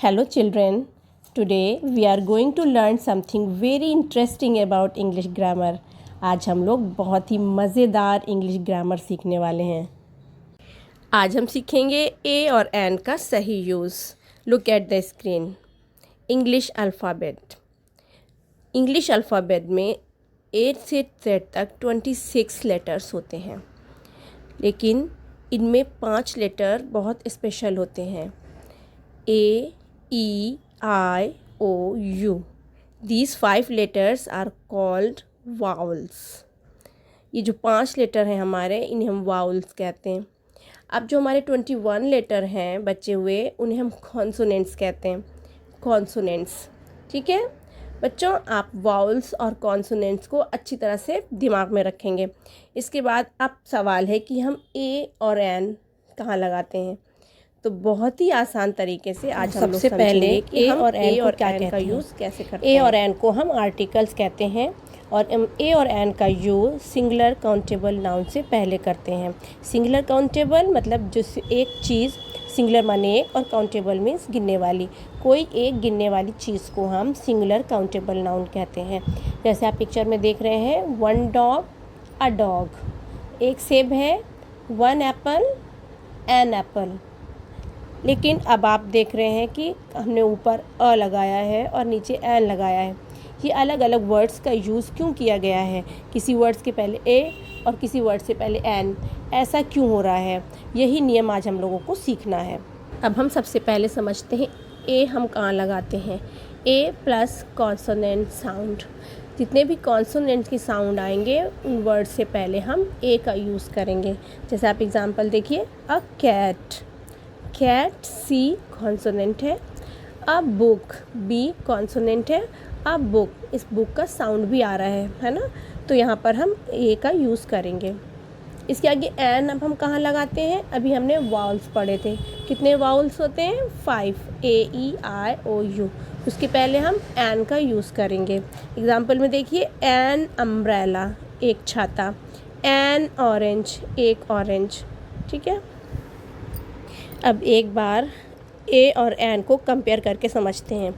Hello children, today we are going to learn something very interesting about English grammar. आज हम लोग बहुत ही मज़ेदार इंग्लिश ग्रामर सीखने वाले हैं। आज हम सीखेंगे ए और एन का सही use. Look at the screen. English alphabet. English alphabet में 8 से Z तक 26 लेटर्स होते हैं, लेकिन इनमें 5 लेटर बहुत स्पेशल होते हैं। A, E, I, O, U. These 5 letters are called vowels. ये जो 5 लेटर हैं हमारे, इन्हें हम वाउल्स कहते हैं। अब जो हमारे 21 लेटर हैं बचे हुए, उन्हें हम कॉन्सोनेंट्स कहते हैं। कॉन्सोनेंट्स, ठीक है बच्चों, आप वाउल्स और कॉन्सोनेंट्स को अच्छी तरह से दिमाग में रखेंगे। इसके बाद अब सवाल है कि हम ए और एन कहाँ लगाते हैं। तो बहुत ही आसान तरीके से आज हम सबसे पहले ए और एन को क्या का यूज़ कैसे करते हैं। ए और एन को हम आर्टिकल्स कहते हैं और ए और एन का यूज़ सिंगुलर काउंटेबल नाउन से पहले करते हैं। सिंगुलर काउंटेबल मतलब जो एक चीज़, सिंगुलर माने एक और काउंटेबल मीन्स गिनने वाली, कोई एक गिनने वाली चीज़ को हम सिंगुलर काउंटेबल नाउन कहते हैं। जैसे आप पिक्चर में देख रहे हैं, 1 डॉग, अ डॉग। एक सेब है, 1 एप्पल, एन एप्पल। लेकिन अब आप देख रहे हैं कि हमने ऊपर अ लगाया है और नीचे एन लगाया है। ये अलग अलग वर्ड्स का यूज़ क्यों किया गया है? किसी वर्ड्स के पहले ए और किसी वर्ड से पहले एन, ऐसा क्यों हो रहा है? यही नियम आज हम लोगों को सीखना है। अब हम सबसे पहले समझते हैं ए हम कहाँ लगाते हैं। ए प्लस कॉन्सोनेंट साउंड। जितने भी कॉन्सोनेंट की साउंड आएंगे उन वर्ड से पहले हम ए का यूज़ करेंगे। जैसे आप एग्जांपल देखिए, a cat, cat C consonant है। अ बुक, बी कॉन्सोनेंट है। अ बुक, इस बुक का साउंड भी आ रहा है ना, तो यहाँ पर हम ए का यूज़ करेंगे। इसके आगे एन अब हम कहाँ लगाते हैं? अभी हमने वाउल्स पढ़े थे। कितने वाउल्स होते हैं? 5, AEIOU। उसके पहले हम एन का यूज़ करेंगे। एग्जाम्पल में देखिए, एन अम्ब्रेला, एक छाता। एन ऑरेंज, एक ऑरेंज, ठीक है। अब एक बार ए और एन को कंपेयर करके समझते हैं।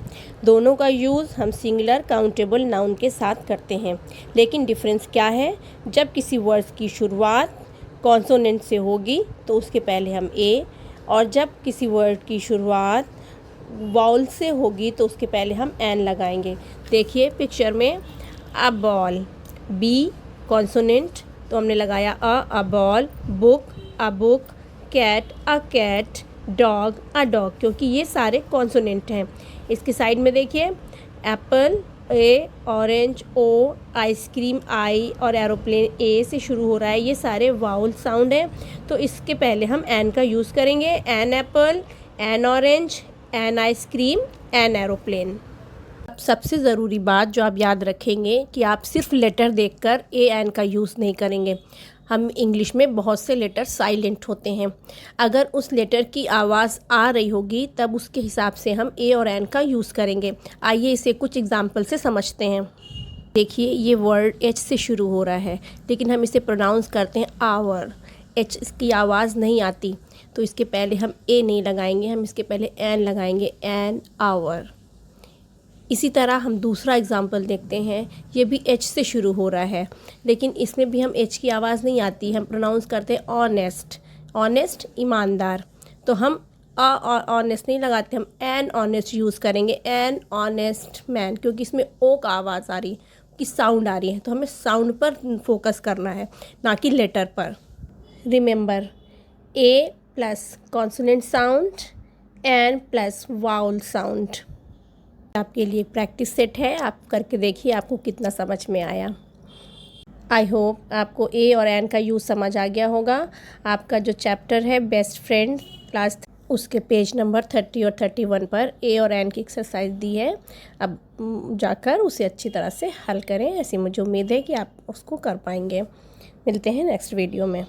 दोनों का यूज़ हम सिंगुलर काउंटेबल नाउन के साथ करते हैं, लेकिन डिफरेंस क्या है? जब किसी वर्ड की शुरुआत कॉन्सोनेंट से होगी तो उसके पहले हम ए, और जब किसी वर्ड की शुरुआत वाउल से होगी तो उसके पहले हम एन लगाएंगे। देखिए पिक्चर में, अ बॉल, बी कॉन्सोनेंट तो हमने लगाया a ball. Book, a book. Cat, a cat. Dog, a dog, क्योंकि ये सारे कॉन्सोनेंट हैं। इसके साइड में देखिए, apple A, orange O, ice cream I और एरोप्लेन ए से शुरू हो रहा है। ये सारे वाउल साउंड हैं, तो इसके पहले हम एन का यूज़ करेंगे। An apple, an orange, an ice cream, an aeroplane. अब सबसे ज़रूरी बात जो आप याद रखेंगे कि आप सिर्फ लेटर देखकर ए एन का यूज़ नहीं करेंगे। हम इंग्लिश में बहुत से लेटर साइलेंट होते हैं। अगर उस लेटर की आवाज़ आ रही होगी तब उसके हिसाब से हम ए और एन का यूज़ करेंगे। आइए इसे कुछ एग्जाम्पल से समझते हैं। देखिए, ये वर्ड एच से शुरू हो रहा है, लेकिन हम इसे प्रोनाउंस करते हैं आवर। एच इसकी आवाज़ नहीं आती, तो इसके पहले हम ए नहीं लगाएंगे, हम इसके पहले एन लगाएंगे, एन आवर। इसी तरह हम दूसरा एग्जाम्पल देखते हैं। ये भी एच से शुरू हो रहा है, लेकिन इसमें भी हम एच की आवाज़ नहीं आती, हम प्रोनाउंस करते हैं ऑनेस्ट। ऑनेस्ट ईमानदार, तो हम ऑनेस्ट नहीं लगाते, हम एन ऑनेस्ट यूज़ करेंगे, एन ऑनेस्ट मैन, क्योंकि इसमें ओ का आवाज़ आ रही है, की साउंड आ रही है, तो हमें साउंड पर फोकस करना है, ना कि लेटर पर। Remember, a plus consonant sound, an plus vowel sound. आपके लिए प्रैक्टिस सेट है, आप करके देखिए आपको कितना समझ में आया। आई होप आपको ए और एन का यूज़ समझ आ गया होगा। आपका जो चैप्टर है बेस्ट फ्रेंड क्लास, उसके पेज नंबर 30 और 31 पर ए और एन की एक्सरसाइज दी है। अब जाकर उसे अच्छी तरह से हल करें, ऐसी मुझे उम्मीद है कि आप उसको कर पाएंगे। मिलते हैं नेक्स्ट वीडियो में।